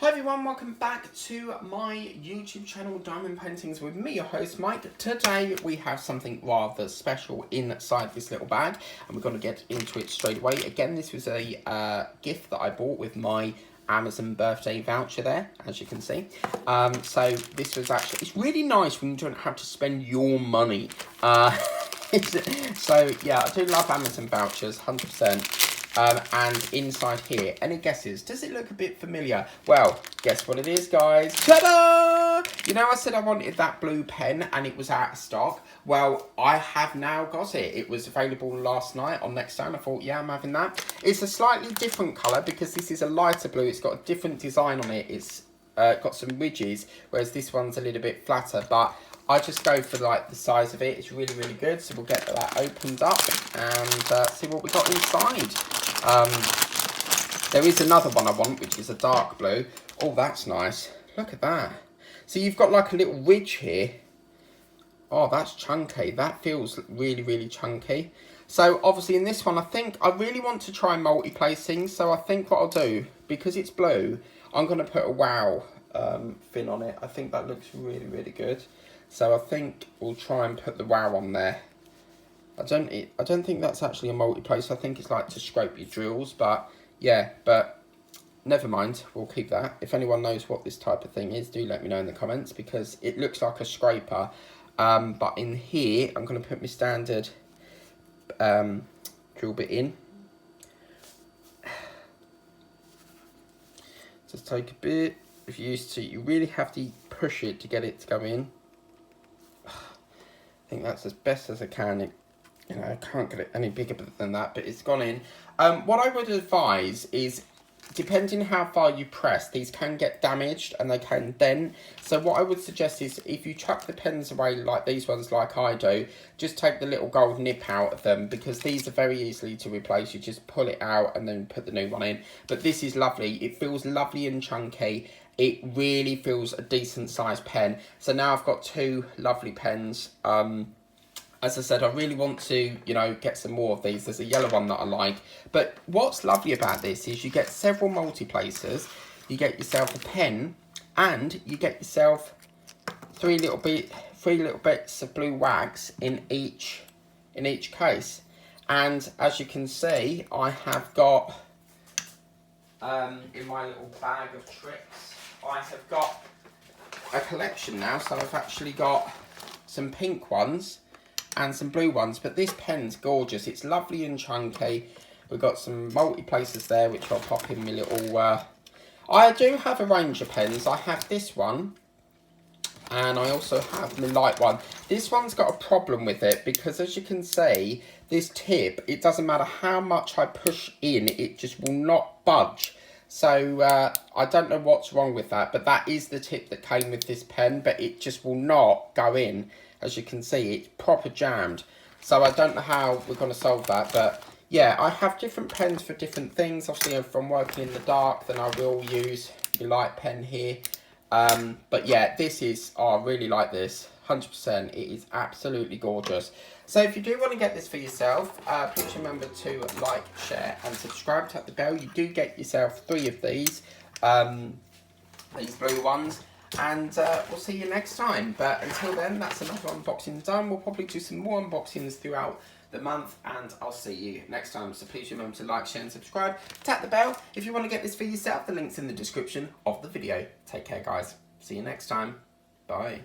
Hi everyone, welcome back to my YouTube channel Diamond Paintings with me, your host Mike. Today we have something rather special inside this little bag and we're going to get into it straight away. Again, this was a gift that I bought with my Amazon birthday voucher there, as you can see. So this was actually, it's really nice when you don't have to spend your money. So yeah, I do love Amazon vouchers, 100%. And inside here, any guesses? Does it look a bit familiar? Well, guess what it is, guys? Ta-da! You know, I said I wanted that blue pen and it was out of stock. Well, I have now got it. It was available last night on Nextdown. I thought, yeah, I'm having that. It's a slightly different colour because this is a lighter blue. It's got a different design on it. It's got some ridges, whereas this one's a little bit flatter. But I just go for like the size of it. It's really, really good. So we'll get that opened up and see what we got inside. There is another one I want, which is a dark blue. Oh, that's nice. Look at that. So you've got like a little ridge here. Oh, that's chunky. That feels really, really chunky. So obviously in this one, I think I really want to try multi-place things. So I think what I'll do, because it's blue, I'm going to put a wow fin on it. I think that looks really, really good. So I think we'll try and put the wow on there. I don't think that's actually a multi-place. I think it's like to scrape your drills, but yeah, but never mind. We'll keep that. If anyone knows what this type of thing is, do let me know in the comments because it looks like a scraper. But in here, I'm going to put my standard drill bit in. Just take a bit of use to. You really have to push it to get it to go in. I think that's as best as I can. You know, I can't get it any bigger than that, but it's gone in. What I would advise is, depending how far you press, these can get damaged and they can dent. So what I would suggest is, if you chuck the pens away like these ones, like I do, just take the little gold nip out of them, because these are very easily to replace. You just pull it out and then put the new one in. But this is lovely. It feels lovely and chunky. It really feels a decent sized pen. So now I've got two lovely pens. As I said, I really want to, you know, get some more of these. There's a yellow one that I like. But what's lovely about this is you get several multi-places. You get yourself a pen and you get yourself three little bits of blue wax in each case. And as you can see, I have got, in my little bag of tricks, I have got a collection now. So I've actually got some pink ones and some blue ones, but this pen's gorgeous. It's lovely and chunky. We've got some multi-places there, which I'll pop in my little... I do have a range of pens. I have this one, and I also have my light one. This one's got a problem with it, because as you can see, this tip, it doesn't matter how much I push in, it just will not budge. So, I don't know what's wrong with that, but that is the tip that came with this pen, but it just will not go in. As you can see, it's proper jammed. So I don't know how we're going to solve that. But yeah, I have different pens for different things. Obviously, if I'm working in the dark, then I will use the light pen here. But yeah, this is, oh, I really like this. 100%. It is absolutely gorgeous. So if you do want to get this for yourself, please remember to like, share and subscribe. Tap the bell. You do get yourself 3 of these blue ones. And we'll see you next time. But until then, that's another unboxing done. We'll probably do some more unboxings throughout the month. And I'll see you next time. So please remember to like, share and subscribe. Tap the bell if you want to get this for yourself. The link's in the description of the video. Take care, guys. See you next time. Bye.